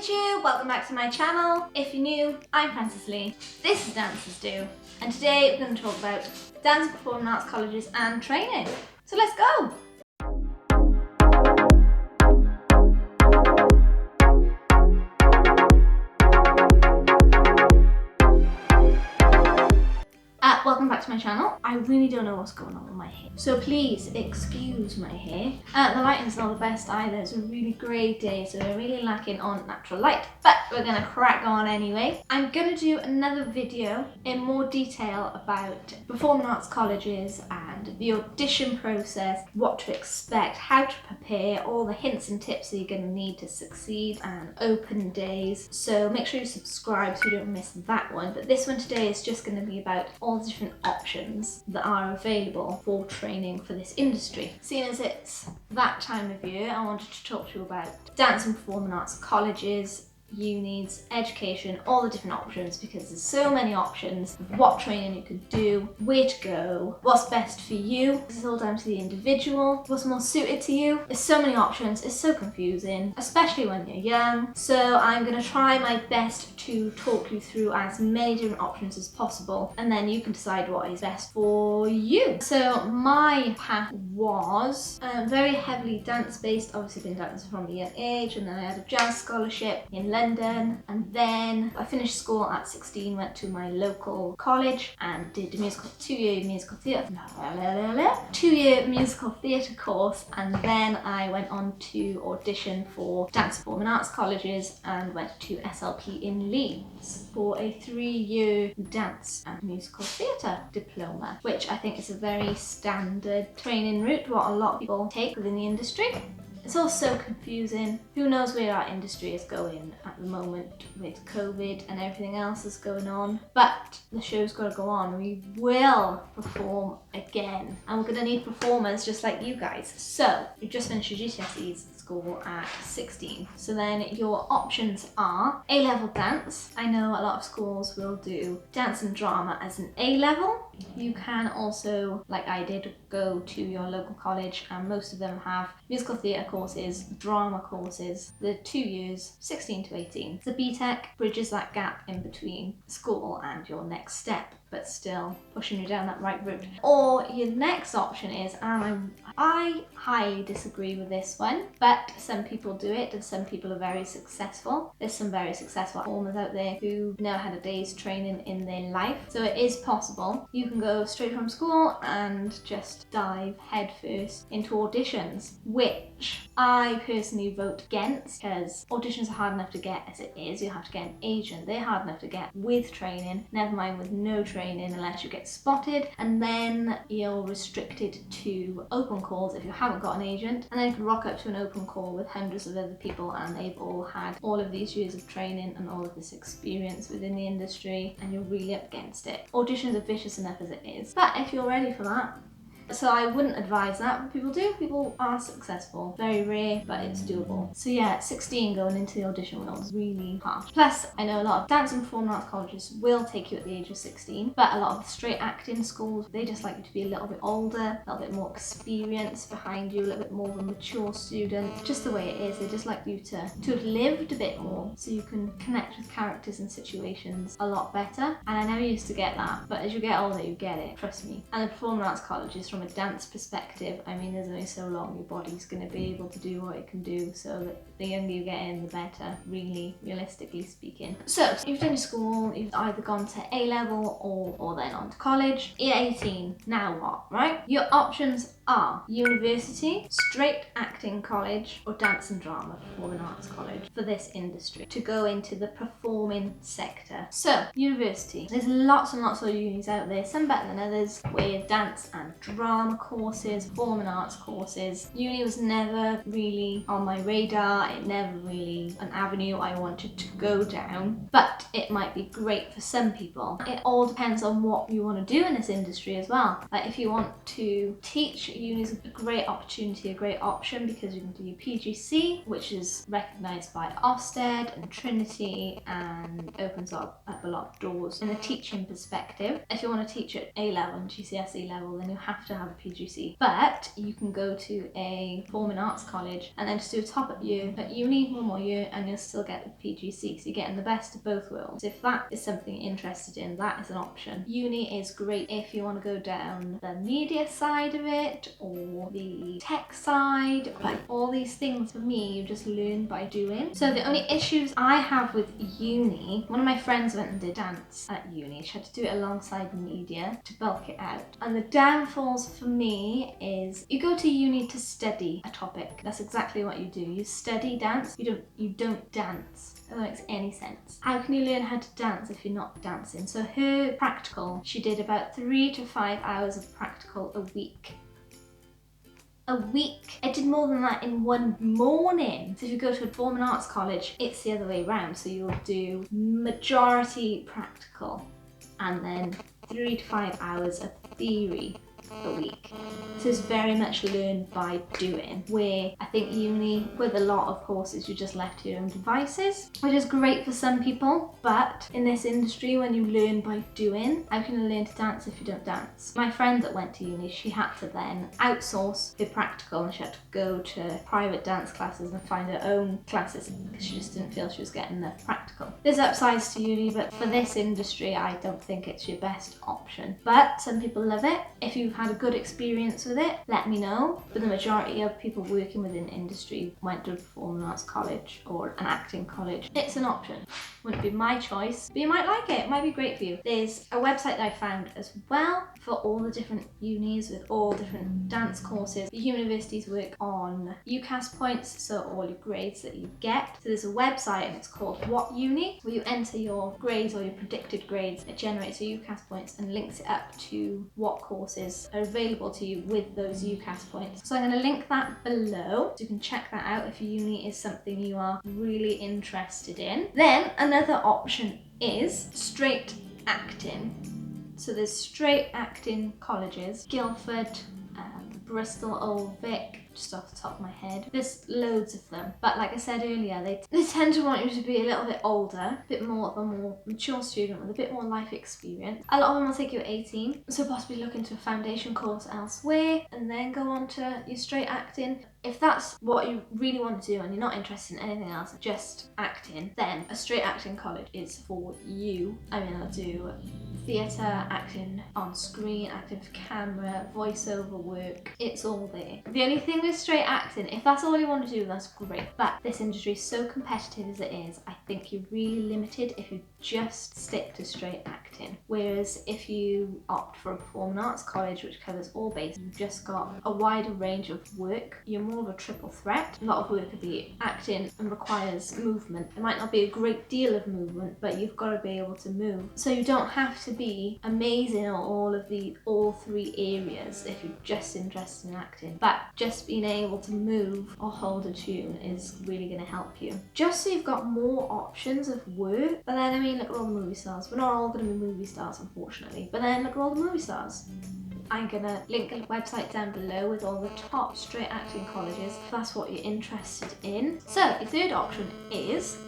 YouTube, welcome back to my channel. If you're new, I'm Frances Lee. This is Dancers Do, and today we're going to talk about dance and performing arts colleges and training. So let's go! Welcome back to my channel. I really don't know what's going on with my hair, so please excuse my hair. The lighting's not the best either. It's a really grey day, so we're really lacking on natural light, but we're gonna crack on anyway. I'm gonna do another video in more detail about performing arts colleges and the audition process, what to expect, how to prepare, all the hints and tips that you're gonna need to succeed, and open days. So make sure you subscribe so you don't miss that one. But this one today is just gonna be about all the different options that are available for training for this industry. Seeing as it's that time of year, I wanted to talk to you about dance and performing arts colleges, unis, education, all the different options, because there's so many options of what training you can do, where to go, what's best for you. This is all down to the individual, what's more suited to you. There's so many options, it's so confusing, especially when you're young. So I'm going to try my best to talk you through as many different options as possible, and then you can decide what is best for you. So my path was very heavily dance based. Obviously been dancing from a young age, and then I had a jazz scholarship in London, and then I finished school at 16, went to my local college and did a two-year musical theatre course, and then I went on to audition for dance performing arts colleges and went to SLP in Leeds for a 3-year dance and musical theatre diploma, which I think is a very standard training route, what a lot of people take within the industry. It's all so confusing. Who knows where our industry is going at the moment with COVID and everything else that's going on. But the show's got to go on. We will perform again. And we're going to need performers just like you guys. So, you just finished your GCSEs school at 16. So then your options are A-level dance. I know a lot of schools will do dance and drama as an A-level. You can also, like I did, go to your local college, and most of them have musical theatre courses, drama courses, the 2 years, 16 to 18. The BTEC bridges that gap in between school and your next step, but still pushing you down that right route. Or your next option is, and I highly disagree with this one, but some people do it and some people are very successful. There's some very successful performers out there who never had a day's training in their life. So it is possible. You can go straight from school and just dive headfirst into auditions, which I personally vote against, because auditions are hard enough to get as it is. You have to get an agent. They're hard enough to get with training, never mind with no training unless you get spotted, and then you're restricted to open calls if you haven't got an agent, and then you can rock up to an open call with hundreds of other people and they've all had all of these years of training and all of this experience within the industry, and you're really up against it. Auditions are vicious enough as it is, but if you're ready for that. So I wouldn't advise that, but people do. People are successful. Very rare, but it's doable. So yeah, 16 going into the audition world is really harsh. Plus, I know a lot of dance and performing arts colleges will take you at the age of 16, but a lot of the straight acting schools, they just like you to be a little bit older, a little bit more experience behind you, a little bit more of a mature student. Just the way it is, they just like you to have lived a bit more, so you can connect with characters and situations a lot better. And I never used to get that, but as you get older, you get it, trust me. And the performing arts colleges, from a dance perspective, I mean, there's only so long your body's going to be able to do what it can do, so that the younger you get in, the better, really, realistically speaking. So, you've done your school, you've either gone to A-level or then on to college. You're 18, now what, right? Your options are university, straight acting college, or dance and drama performing arts college for this industry to go into the performing sector. So, university. There's lots and lots of unis out there, some better than others, with dance and drama courses, performing arts courses. Uni was never really on my radar, it never really an avenue I wanted to go down, but it might be great for some people. It all depends on what you want to do in this industry as well. Like if you want to teach, uni is a great opportunity, a great option, because you can do your PGC, which is recognised by Ofsted and Trinity, and opens up a lot of doors in a teaching perspective. If you want to teach at A-level and GCSE level, then you have to have a PGC. But you can go to a performing arts college and then just do a top-up year at uni, one more year, and you'll still get the PGC. So you're getting the best of both worlds. If that is something you're interested in, that is an option. Uni is great if you want to go down the media side of it or the tech side. Like all these things, for me, you just learn by doing. So the only issues I have with uni, one of my friends went and did dance at uni. She had to do it alongside media to bulk it out. And the downfalls for me is you go to uni to study a topic. That's exactly what you do. You study dance. You don't dance. If that makes any sense. How can you learn how to dance if you're not dancing? So her practical, she did about 3 to 5 hours of practical a week. A week. I did more than that in one morning. So if you go to a performing arts college, it's the other way around. So you'll do majority practical and then 3 to 5 hours of theory a week. So it's very much learned by doing, where I think uni, with a lot of courses, you're just left to your own devices, which is great for some people, but in this industry, when you learn by doing, how can you learn to dance if you don't dance? My friend that went to uni, she had to then outsource her practical and she had to go to private dance classes and find her own classes because she just didn't feel she was getting enough practical. There's upsides to uni, but for this industry, I don't think it's your best option. But some people love it. If you've had a good experience with it, let me know. But the majority of people working within industry went to a performing arts college or an acting college. It's an option. Wouldn't be my choice, but you might like it. It might be great for you. There's a website that I found as well for all the different unis with all different dance courses. The universities work on UCAS points, so all your grades that you get. So there's a website and it's called What Uni, where you enter your grades or your predicted grades. It generates your UCAS points and links it up to what courses are available to you with those UCAS points. So I'm going to link that below so you can check that out if uni is something you are really interested in. Then another option is straight acting. So there's straight acting colleges, Guildford, Bristol, Old Vic, just off the top of my head. There's loads of them. But like I said earlier, they tend to want you to be a little bit older, a bit more of a more mature student with a bit more life experience. A lot of them will take you at 18, so possibly look into a foundation course elsewhere and then go on to your straight acting. If that's what you really want to do and you're not interested in anything else, just acting, then a straight acting college is for you. I mean, I'll do theatre, acting on screen, acting for camera, voiceover work, it's all there. The only thing with straight acting, if that's all you want to do, that's great. But this industry is so competitive as it is, I think you're really limited if you just stick to straight acting. Whereas if you opt for a performing arts college, which covers all bases, you've just got a wider range of work. You're more of a triple threat. A lot of work could be acting and requires movement. It might not be a great deal of movement, but you've got to be able to move. So you don't have to be amazing at all 3 areas if you're just interested in acting. But just being able to move or hold a tune is really going to help you. Just so you've got more options of work. But then, I mean, look at all the movie stars. We're not all going to be movie stars, unfortunately. But then look at all the movie stars. I'm gonna link a website down below with all the top straight acting colleges if that's what you're interested in. So your third option is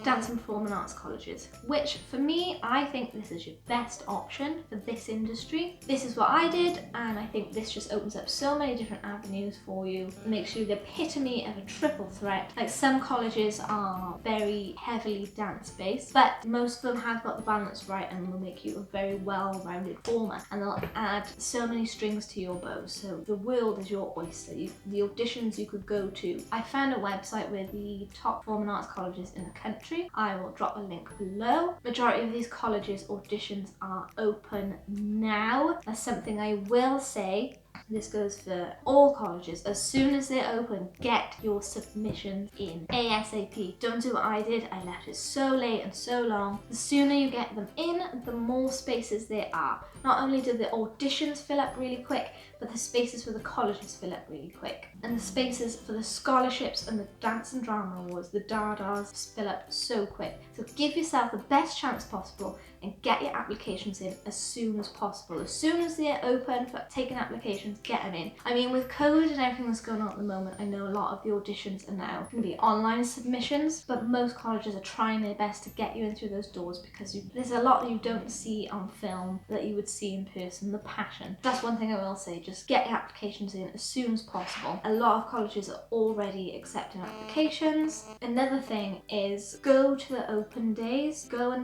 dance and performing arts colleges, which for me, I think this is your best option for this industry. This is what I did, and I think this just opens up so many different avenues for you. It makes you the epitome of a triple threat. Like, some colleges are very heavily dance-based, but most of them have got the balance right and will make you a very well-rounded performer, and they'll add so many strings to your bow. So the world is your oyster. The auditions you could go to. I found a website with the top performing arts colleges in the country. I will drop a link below. Majority of these colleges auditions are open now. That's something I will say. This goes for all colleges. As soon as they're open, get your submissions in ASAP. Don't do what I did. I left it so late and so long. The sooner you get them in, the more spaces there are. Not only do the auditions fill up really quick, but the spaces for the colleges fill up really quick. And the spaces for the scholarships and the Dance and Drama Awards, the DADAs, fill up so quick. So give yourself the best chance possible and get your applications in as soon as possible. As soon as they're open for taking applications, applications, get them in. I mean, with COVID and everything that's going on at the moment, I know a lot of the auditions are now going to be online submissions, but most colleges are trying their best to get you in through those doors because there's a lot that you don't see on film that you would see in person, the passion. That's one thing I will say, just get your applications in as soon as possible. A lot of colleges are already accepting applications. Another thing is go to the open days, go and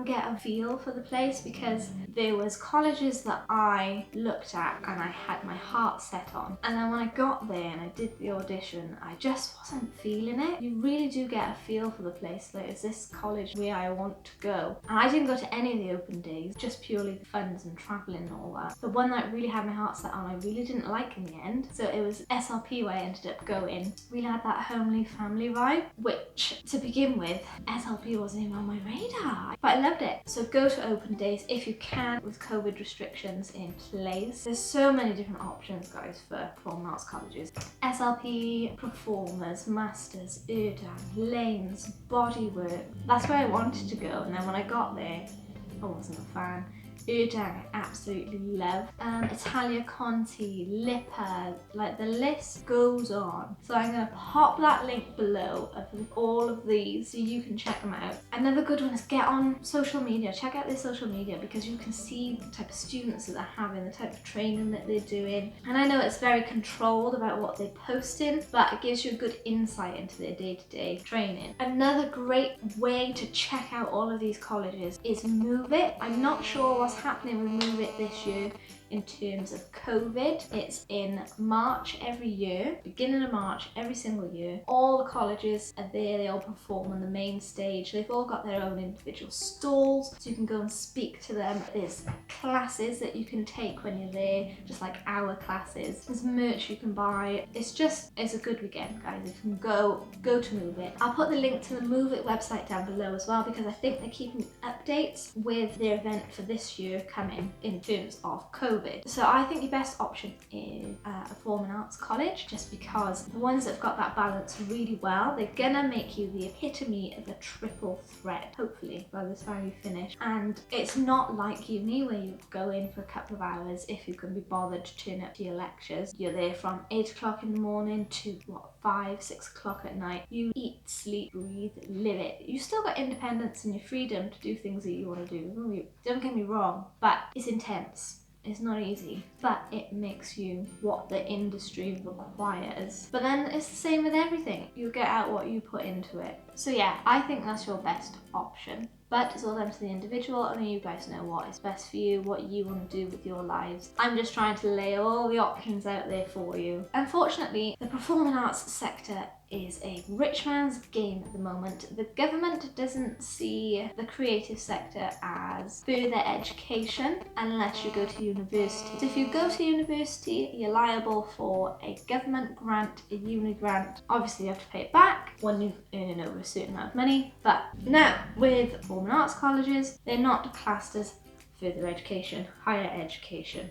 get a feel for the place, because there was colleges that I looked at and I had my heart set on, and then when I got there and I did the audition, I just wasn't feeling it. You really do get a feel for the place, like, is this college where I want to go? And I didn't go to any of the open days, just purely the funds and travelling and all that. The one that really had my heart set on I really didn't like in the end, so it was SLP where I ended up going. Really had that homely family vibe, which to begin with, SLP wasn't even on my radar, but I loved it. So go to open days if you can, with COVID restrictions in place. There's so many different options, guys, for performing arts colleges. SLP, performers, masters, Erdang, lanes, bodywork. That's where I wanted to go, and then when I got there, I wasn't a fan. Erdang I absolutely love. Italia Conti, Lipper, like the list goes on. So I'm going to pop that link below of all of these so you can check them out. Another good one is get on social media. Check out their social media because you can see the type of students that they're having, the type of training that they're doing. And I know it's very controlled about what they're posting, but it gives you a good insight into their day-to-day training. Another great way to check out all of these colleges is Move It. I'm not sure what's happening with Move It this year in terms of COVID. It's in March every year, beginning of March every single year. All the colleges are there, they all perform on the main stage. They've all got their own individual stalls, so you can go and speak to them. There's classes that you can take when you're there, just like our classes. There's merch you can buy. It's a good weekend, guys. You can go to Move It. I'll put the link to the Move It website down below as well, because I think they're keeping updates with their event for this year coming in terms of COVID. So I think your best option is a performing arts college, just because the ones that have got that balance really well, they're gonna make you the epitome of a triple threat, hopefully, by the time you finish. And it's not like uni where you go in for a couple of hours if you can be bothered to turn up to your lectures. You're there from 8 o'clock in the morning to 5, 6 o'clock at night. You eat, sleep, breathe, live it. You still got independence and your freedom to do things that you want to do. Don't get me wrong, but it's intense. It's not easy, but it makes you what the industry requires. But then it's the same with everything. You get out what you put into it. So yeah, I think that's your best option. But it's all down to the individual. I mean, you guys know what is best for you, what you want to do with your lives. I'm just trying to lay all the options out there for you. Unfortunately, the performing arts sector is a rich man's game at the moment. The government doesn't see the creative sector as further education unless you go to university. So if you go to university, you're liable for a government grant, a uni grant. Obviously, you have to pay it back when you earn over a certain amount of money. But now, with performing arts colleges, they're not classed as further education, higher education,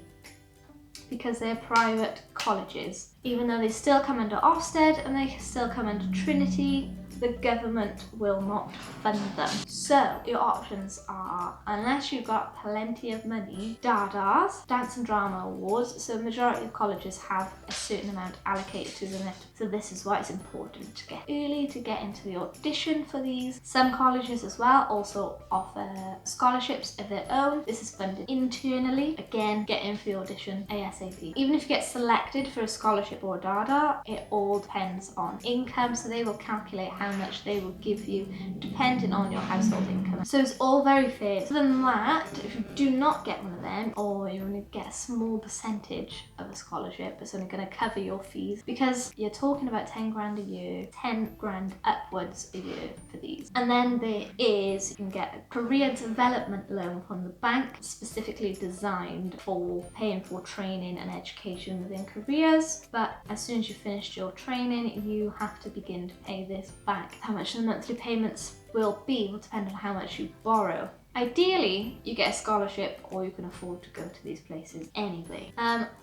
because they're private colleges. Even though they still come under Ofsted and they still come under Trinity, the government will not fund them. So your options are, unless you've got plenty of money, DADAs, Dance and Drama Awards. So the majority of colleges have a certain amount allocated to them. So this is why it's important to get early to get into the audition for these. Some colleges as well also offer scholarships of their own. This is funded internally. Again, get in for the audition ASAP. Even if you get selected for a scholarship or a DADA, it all depends on income. So they will calculate how much they will give you depending on your household income. So it's all very fair. Other than that, if you do not get one of them, or you only get a small percentage of a scholarship, it's only going to cover your fees, because you're talking about 10 grand a year, 10 grand upwards a year for these. And then there is, you can get a career development loan from the bank, specifically designed for paying for training and education within careers. But as soon as you finished your training, you have to begin to pay this back. How much the monthly payments will depend on how much you borrow. Ideally, you get a scholarship, or you can afford to go to these places anyway.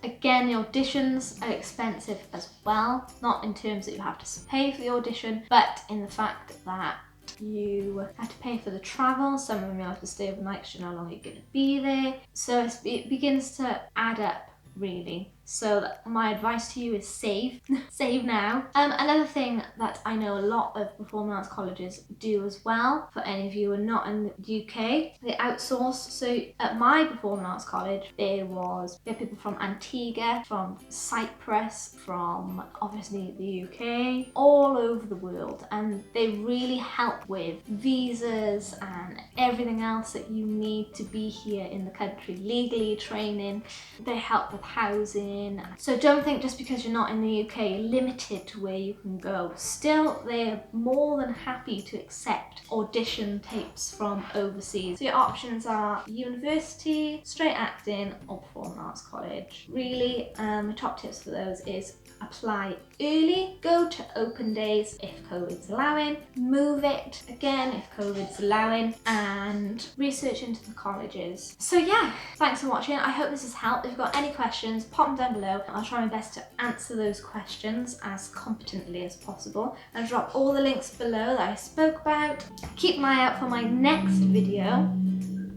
Again, the auditions are expensive as well, not in terms that you have to pay for the audition, but in the fact that you have to pay for the travel. Some of them you have to stay overnight because you know how long you're going to be there. So it begins to add up, really. So my advice to you is save. Save now. Another thing that I know a lot of performing arts colleges do as well, for any of you who are not in the UK, they outsource. So at my performing arts college, there were people from Antigua, from Cyprus, from obviously the UK, all over the world, and they really help with visas and everything else that you need to be here in the country, legally, training. They help with housing. So don't think just because you're not in the UK you're limited to where you can go. Still, they're more than happy to accept audition tapes from overseas. So your options are university, straight acting, or performing arts college. Really, the top tips for those is apply early, go to open days if COVID's allowing, move it again if COVID's allowing, and research into the colleges. So yeah, thanks for watching. I hope this has helped. If you've got any questions, pop them down below. I'll try my best to answer those questions as competently as possible. I'll drop all the links below that I spoke about. Keep an eye out for my next video,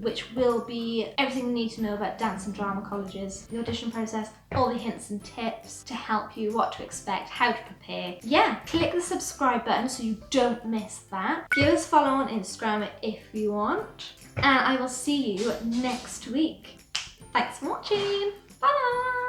which will be everything you need to know about dance and drama colleges, the audition process, all the hints and tips to help you, what to expect, how to prepare. Yeah, click the subscribe button so you don't miss that. Give us a follow on Instagram if you want. And I will see you next week. Thanks for watching. Bye!